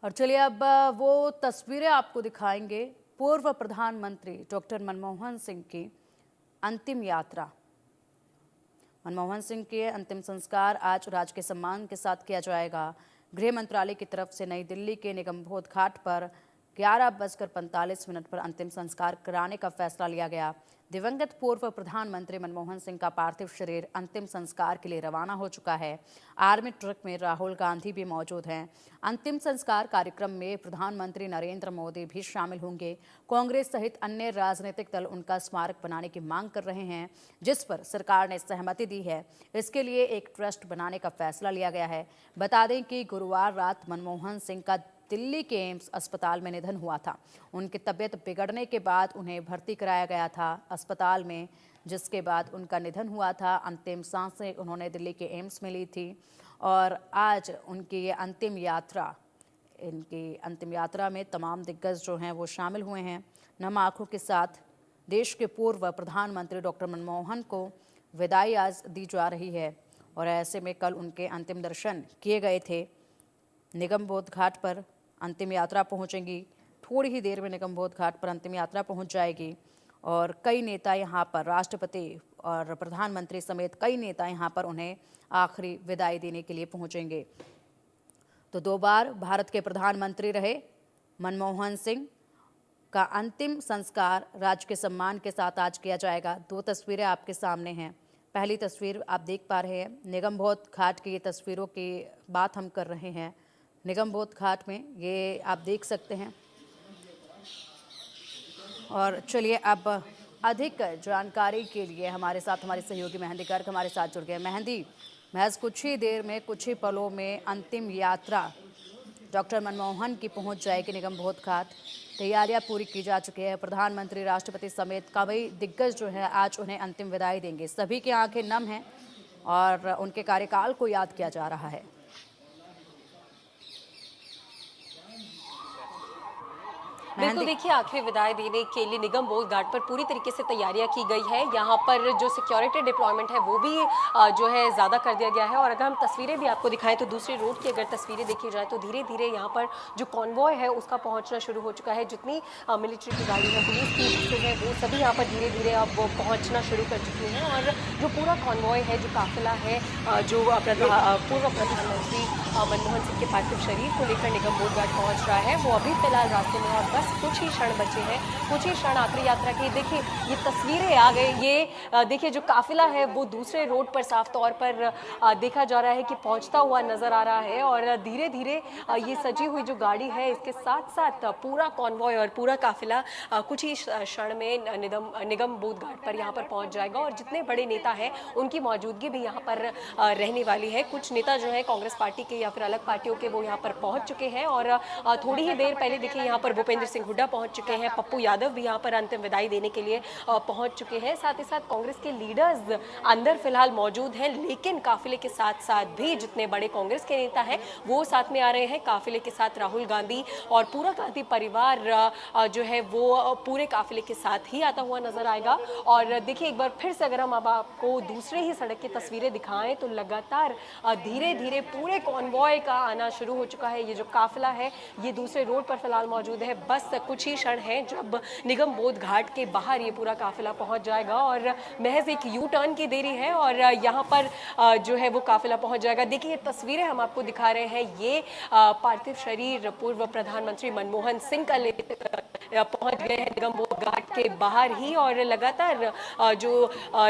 और चलिए अब वो तस्वीरें आपको दिखाएंगे पूर्व प्रधानमंत्री डॉक्टर मनमोहन सिंह की अंतिम यात्रा। मनमोहन सिंह के अंतिम संस्कार आज राजकीय सम्मान के साथ किया जाएगा। गृह मंत्रालय की तरफ से नई दिल्ली के निगमबोध घाट पर 11:45 पर अंतिम संस्कार कराने का फैसला लिया गया। दिवंगत पूर्व प्रधानमंत्री मनमोहन सिंह का पार्थिव शरीर अंतिम संस्कार के लिए रवाना हो चुका है। आर्मी ट्रक में राहुल गांधी भी मौजूद हैं। अंतिम संस्कार कार्यक्रम में प्रधानमंत्री नरेंद्र मोदी भी शामिल होंगे। कांग्रेस सहित अन्य राजनीतिक दल उनका स्मारक बनाने की मांग कर रहे हैं, जिस पर सरकार ने सहमति दी है। इसके लिए एक ट्रस्ट बनाने का फैसला लिया गया है। बता दें कि गुरुवार रात मनमोहन सिंह का दिल्ली के एम्स अस्पताल में निधन हुआ था। उनकी तबीयत बिगड़ने के बाद उन्हें भर्ती कराया गया था अस्पताल में, जिसके बाद उनका निधन हुआ था। अंतिम सांसें उन्होंने दिल्ली के एम्स में ली थी और आज उनकी ये अंतिम यात्रा में तमाम दिग्गज जो हैं वो शामिल हुए हैं। नम आंखों के साथ देश के पूर्व प्रधानमंत्री डॉक्टर मनमोहन को विदाई आज दी जा रही है और ऐसे में कल उनके अंतिम दर्शन किए गए थे। निगमबोध घाट पर अंतिम यात्रा पहुंचेंगी। थोड़ी ही देर में निगमबोध घाट पर अंतिम यात्रा पहुंच जाएगी और कई नेता यहां पर, राष्ट्रपति और प्रधानमंत्री समेत कई नेता यहां पर उन्हें आखिरी विदाई देने के लिए पहुंचेंगे। तो 2 बार भारत के प्रधानमंत्री रहे मनमोहन सिंह का अंतिम संस्कार राजकीय सम्मान के साथ आज किया जाएगा। 2 तस्वीरें आपके सामने हैं। पहली तस्वीर आप देख पा रहे हैं, निगमबोध घाट की ये तस्वीरों की बात हम कर रहे हैं। निगमबोध घाट में ये आप देख सकते हैं। और चलिए अब अधिक जानकारी के लिए हमारे साथ हमारे सहयोगी मेहंदी गर्ग हमारे साथ जुड़ गए। मेहंदी, महज कुछ ही देर में, कुछ ही पलों में अंतिम यात्रा डॉक्टर मनमोहन की पहुंच जाएगी निगमबोध घाट। तैयारियां पूरी की जा चुकी है। प्रधानमंत्री, राष्ट्रपति समेत कई दिग्गज जो है आज उन्हें अंतिम विदाई देंगे। सभी की आंखें नम हैं और उनके कार्यकाल को याद किया जा रहा है। बिल्कुल, देखिए आखिरी विदाई देने के लिए निगमबोध घाट पर पूरी तरीके से तैयारियां की गई है। यहाँ पर जो सिक्योरिटी डिप्लॉयमेंट है वो भी जो है ज़्यादा कर दिया गया है। और अगर हम तस्वीरें भी आपको दिखाएं तो दूसरी रोड की अगर तस्वीरें देखी जाए तो धीरे धीरे यहाँ पर जो कॉन्वॉय है उसका पहुँचना शुरू हो चुका है। जितनी मिलिट्री की गाड़ी है, पुलिस की बसें हैं, वो सभी यहाँ पर धीरे धीरे अब वो पहुँचना शुरू कर चुकी हैं। और जो पूरा कॉन्वॉय है, जो काफिला है, जो पूर्व प्रधानमंत्री मनमोहन सिंह के पार्थिव शरीर को लेकर निगमबोध घाट पहुँच रहा है, वो अभी फिलहाल रास्ते में और बस कुछ ही क्षण बचे हैं, कुछ ही क्षण आखिरी यात्रा के। देखिए ये तस्वीरें आ गई। ये देखिए जो काफिला है वो दूसरे रोड पर साफ तौर पर देखा जा रहा है कि पहुंचता हुआ नजर आ रहा है। और धीरे धीरे ये सजी हुई जो गाड़ी है इसके साथ साथ पूरा कॉन्वॉय और पूरा काफिला कुछ ही क्षण में निगमबोध घाट पर यहाँ पर पहुंच जाएगा। और जितने बड़े नेता हैं उनकी मौजूदगी भी यहाँ पर रहने वाली है। कुछ नेता जो है कांग्रेस पार्टी के या फिर अलग पार्टियों के, वो यहाँ पर पहुंच चुके हैं। और थोड़ी ही देर पहले देखिए यहाँ पर भूपेंद्र सिंह हुड्डा पहुंच चुके हैं, पप्पू यादव भी यहाँ पर अंतिम विदाई देने के लिए पहुंच चुके हैं। साथ ही साथ कांग्रेस के लीडर्स अंदर फिलहाल मौजूद हैं, लेकिन काफिले के साथ साथ भी जितने बड़े कांग्रेस के नेता हैं वो साथ में आ रहे हैं। काफिले के साथ राहुल गांधी और पूरा गांधी परिवार जो है वो पूरे काफिले के साथ ही आता हुआ नजर आएगा। और देखिए एक बार फिर से अगर हम अब आपको दूसरे ही सड़क की तस्वीरें दिखाएं तो लगातार धीरे धीरे पूरे कॉन्वॉय का आना शुरू हो चुका है। ये जो काफिला है ये दूसरे रोड पर फिलहाल मौजूद है। बस कुछ ही क्षण है जब निगमबोध घाट के बाहर ये पूरा काफिला पहुंच जाएगा और महज एक यू टर्न की देरी है और यहाँ पर जो है वो काफिला पहुंच जाएगा। देखिए ये तस्वीरें हम आपको दिखा रहे हैं, ये पार्थिव शरीर पूर्व प्रधानमंत्री मनमोहन सिंह का पहुंच गए हैं निगमबोध घाट के बाहर ही। और लगातार जो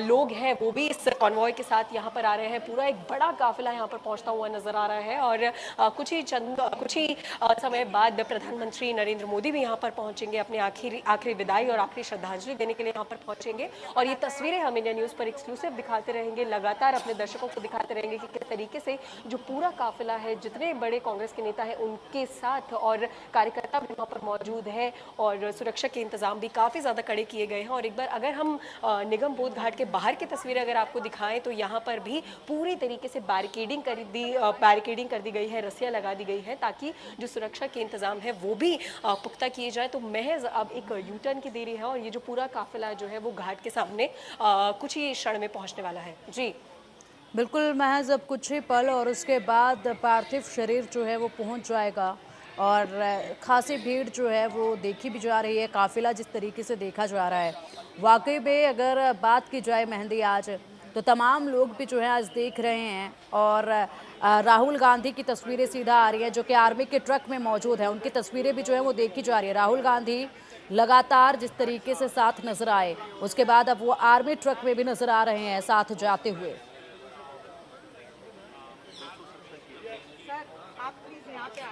लोग हैं वो भी इस कॉन्वॉय के साथ यहाँ पर आ रहे हैं। पूरा एक बड़ा काफिला यहाँ पर पहुंचता हुआ नजर आ रहा है। और कुछ ही समय बाद प्रधानमंत्री नरेंद्र मोदी भी यहाँ पर पहुंचेंगे, अपने आखिरी विदाई और आखिरी श्रद्धांजलि देने के लिए यहाँ पर पहुंचेंगे। और ये तस्वीरें हम इंडिया न्यूज़ पर एक्सक्लूसिव दिखाते रहेंगे, लगातार अपने दर्शकों को दिखाते रहेंगे कि किस तरीके से जो पूरा काफिला है, जितने बड़े कांग्रेस के नेता हैं उनके साथ और कार्यकर्ता भी वहाँ पर मौजूद है और सुरक्षा के इंतजाम भी काफ़ी ज़्यादा कड़े किए गए हैं। और एक बार अगर हम निगमबोध घाट के बाहर की तस्वीरें अगर आपको दिखाएं तो यहाँ पर भी पूरी तरीके से बैरिकेडिंग कर दी गई है, रस्सियाँ लगा दी गई हैं ताकि जो सुरक्षा के इंतजाम है वो भी पुख्ता किए जाए। तो महज अब एक यू टर्न की देरी है और ये जो पूरा काफिला जो है वो घाट के सामने कुछ ही क्षण में पहुंचने वाला है। जी बिल्कुल, महज अब कुछ ही पल और उसके बाद पार्थिव शरीर जो है वो पहुंच जाएगा और खासी भीड़ जो है वो देखी भी जा रही है, काफिला जिस तरीके से देखा जा रहा है वाकई में अगर बात की जाए मेहंदी आज तो तमाम लोग भी जो है आज देख रहे हैं और राहुल गांधी की तस्वीरें सीधा आ रही हैं जो कि आर्मी के ट्रक में मौजूद है, उनकी तस्वीरें भी जो है वो देखी जा रही है। राहुल गांधी लगातार जिस तरीके से साथ नजर आए उसके बाद अब वो आर्मी ट्रक में भी नजर आ रहे हैं साथ जाते हुए।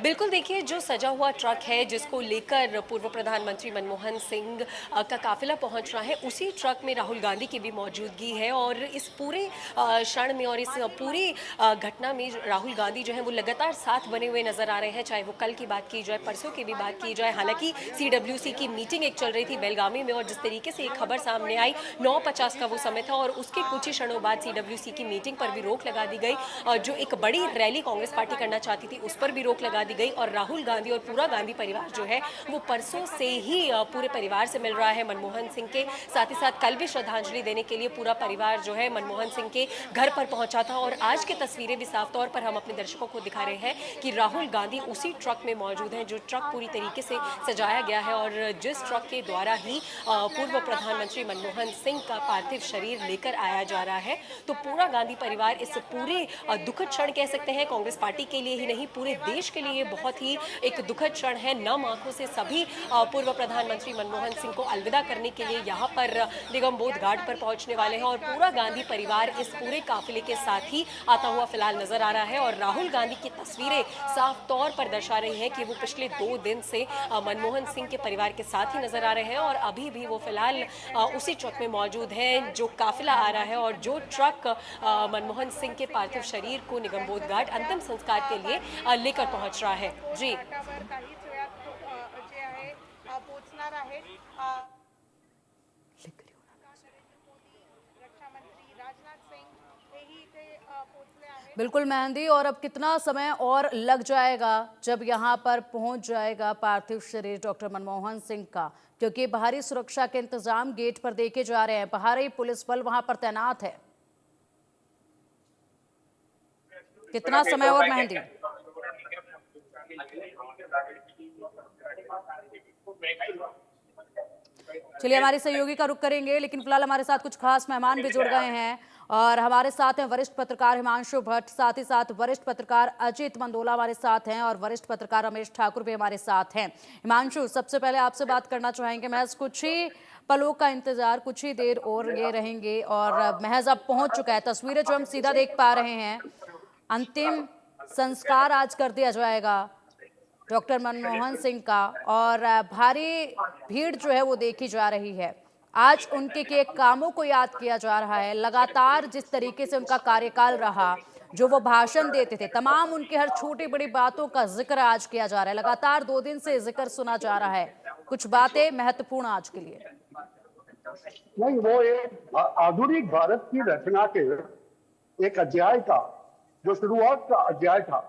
बिल्कुल, देखिए जो सजा हुआ ट्रक है जिसको लेकर पूर्व प्रधानमंत्री मनमोहन सिंह का काफिला पहुंच रहा है, उसी ट्रक में राहुल गांधी की भी मौजूदगी है और इस पूरे क्षण में और इस पूरी घटना में राहुल गांधी जो है वो लगातार साथ बने हुए नजर आ रहे हैं। चाहे वो कल की बात की जाए, परसों की भी बात की जाए, हालांकि CWC की मीटिंग एक चल रही थी बेलगामी में और जिस तरीके से एक खबर सामने आई 9:50 का वो समय था और उसके कुछ ही क्षणों बाद CWC की मीटिंग पर भी रोक लगा दी गई। जो एक बड़ी रैली कांग्रेस पार्टी करना चाहती थी उस पर भी रोक लगा दी गई और राहुल गांधी और पूरा गांधी परिवार जो है वो परसों से ही पूरे परिवार से मिल रहा है मनमोहन सिंह के साथ ही साथ कल भी श्रद्धांजलि देने के लिए पूरा परिवार जो है मनमोहन सिंह के घर पर पहुंचा था और आज की तस्वीरें भी साफ तौर पर हम अपने दर्शकों को दिखा रहे हैं कि राहुल गांधी उसी ट्रक में मौजूद हैं जो ट्रक पूरी तरीके से सजाया गया है और जिस ट्रक के द्वारा ही पूर्व प्रधानमंत्री मनमोहन सिंह का पार्थिव शरीर लेकर आया जा रहा है। तो पूरा गांधी परिवार इस पूरे दुखद क्षण कह सकते हैं कांग्रेस पार्टी के लिए ही नहीं पूरे देश के लिए बहुत ही एक दुखद क्षण है। नम आंखों से सभी पूर्व प्रधानमंत्री मनमोहन सिंह को अलविदा करने के लिए यहाँ पर निगम बोध घाट पर पहुंचने वाले हैं और पूरा गांधी परिवार इस पूरे काफिले के साथ ही आता हुआ फिलहाल नजर आ रहा है और राहुल गांधी की तस्वीरें साफ तौर पर दर्शा रही है कि वो पिछले 2 दिन से मनमोहन सिंह के परिवार के साथ ही नजर आ रहे हैं और अभी भी वो फिलहाल उसी ट्रक में मौजूद है जो काफिला आ रहा है और जो ट्रक मनमोहन सिंह के पार्थिव शरीर को निगम बोध घाट अंतिम संस्कार के लिए लेकर पहुंच रहा है। जी बिल्कुल मेहंदी, और अब कितना समय और लग जाएगा जब यहाँ पर पहुंच जाएगा पार्थिव शरीर डॉक्टर मनमोहन सिंह का, क्योंकि बाहरी सुरक्षा के इंतजाम गेट पर देखे जा रहे हैं, बाहरी पुलिस बल वहां पर तैनात है। कितना समय और मेहंदी? चलिए हमारे सहयोगी का रुख करेंगे, लेकिन फिलहाल हमारे साथ कुछ खास मेहमान भी जुड़ गए हैं और हमारे साथ हैं वरिष्ठ पत्रकार हिमांशु भट्ट, साथ ही साथ वरिष्ठ पत्रकार अजीत मंडोला हमारे साथ हैं और वरिष्ठ पत्रकार रमेश ठाकुर भी हमारे साथ हैं। हिमांशु, सबसे पहले आपसे बात करना चाहेंगे, महज कुछ ही पलों का इंतजार, कुछ ही देर और ये रहेंगे और महज अब पहुंच चुका है। तस्वीरें जो हम सीधा देख पा रहे हैं, अंतिम संस्कार आज कर दिया जाएगा डॉक्टर मनमोहन सिंह का और भारी भीड़ जो है वो देखी जा रही है। आज उनके के कामों को याद किया जा रहा है, लगातार जिस तरीके से उनका कार्यकाल रहा, जो वो भाषण देते थे, तमाम उनके हर छोटी बड़ी बातों का जिक्र आज किया जा रहा है। लगातार 2 दिन से जिक्र सुना जा रहा है, कुछ बातें महत्वपूर्ण आज के लिए। नहीं, वो एक आधुनिक भारत की रचना के एक अध्याय का, जो शुरुआत का अध्याय था,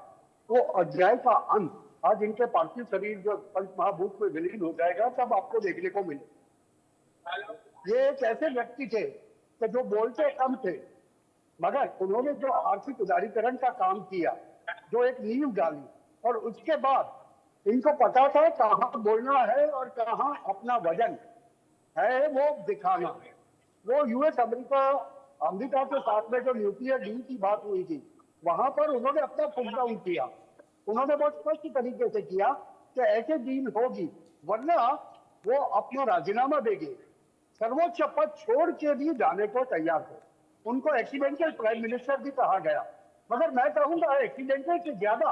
वो अध्याय का अंत आज इनके पार्थिव शरीर जो पंच महाभूत में विलीन हो जाएगा तब आपको देखने को मिले। ये एक ऐसे व्यक्ति थे कि जो बोलते कम थे, मगर उन्होंने जो आर्थिक उदारीकरण का काम किया, जो एक नींव डाली, और उसके बाद इनको पता था कहाँ बोलना है और कहाँ अपना वजन है वो दिखाना है। वो यूएस अमेरिका के साथ में जो न्यूक्लियर डील की बात हुई थी, वहां पर उन्होंने अपना फुट डाउन किया। उन्होंने बहुत स्पष्ट तरीके से किया कि ऐसे डील होगी, वरना वो अपना राजीनामा देंगे, सर्वोच्च पद छोड़ के भी जाने को तैयार थे। उनको एक्सीडेंटल प्राइम मिनिस्टर भी कहा गया, मगर मैं कहूंगा एक्सीडेंटल से ज्यादा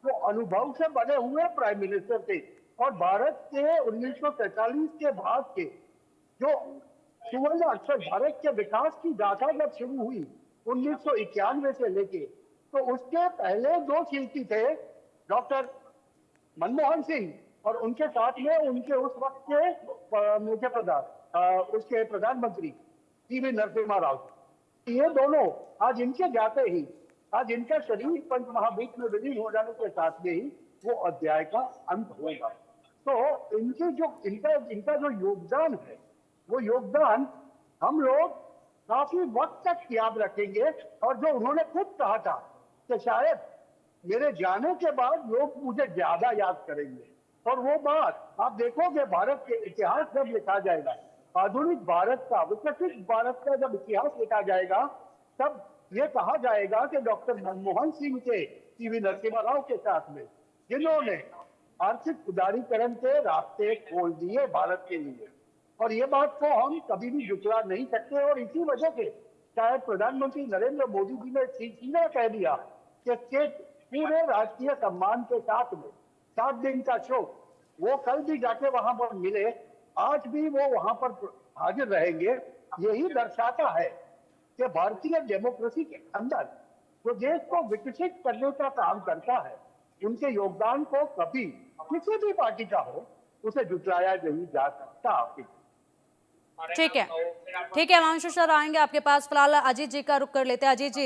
वो अनुभव से बने हुए प्राइम मिनिस्टर थे और भारत के 1943 के बाद के जो सुवर्ण अक्षर भारत के विकास की गाथा जब शुरू हुई 1991 से लेके, तो उसके पहले 2 शिल्पी थे, डॉक्टर मनमोहन सिंह और उनके साथ में उनके उस वक्त के मुख्य उसके प्रधानमंत्री टीवी नरसिम्हा राव। ये दोनों आज इनके जाते ही, आज इनका शरीर पंच महाभूत में विलीन हो जाने के साथ में ही वो अध्याय का अंत होगा। तो इनकी जो इनका जो योगदान है, वो योगदान हम लोग काफी वक्त तक याद रखेंगे। और जो उन्होंने खुद कहा था कि शायद मेरे जाने के बाद लोग मुझे ज्यादा याद करेंगे। और वो बात आप देखोगे, भारत के इतिहास जब लिखा जाएगा, आधुनिक भारत का, विकसित भारत का जब इतिहास लिखा जाएगा, तब ये कहा जाएगा कि डॉक्टर मनमोहन सिंह के सीवी नरसिम्हा राव के साथ में, जिन्होंने आर्थिक उदारीकरण के रास्ते खोल दिए भारत के लिए। और ये बात को हम कभी भी झुकला नहीं सकते। और इसी वजह से शायद प्रधानमंत्री नरेंद्र मोदी जी ने सीधा कह दिया कि पूरे राजकीय सम्मान के साथ में 7 दिन का शोक, वो कल भी जाके वहां पर मिले, आज भी वो वहां पर हाजिर रहेंगे। यही दर्शाता है कि भारतीय डेमोक्रेसी के अंदर जो देश को विकसित करने का काम करता है, उनके योगदान को कभी किसी भी पार्टी का हो, उसे जुटलाया नहीं जा सकता। ठीक है, हिमांशु सर आएंगे आपके पास। फिलहाल अजीत जी का रुख कर लेते हैं। अजीत जी,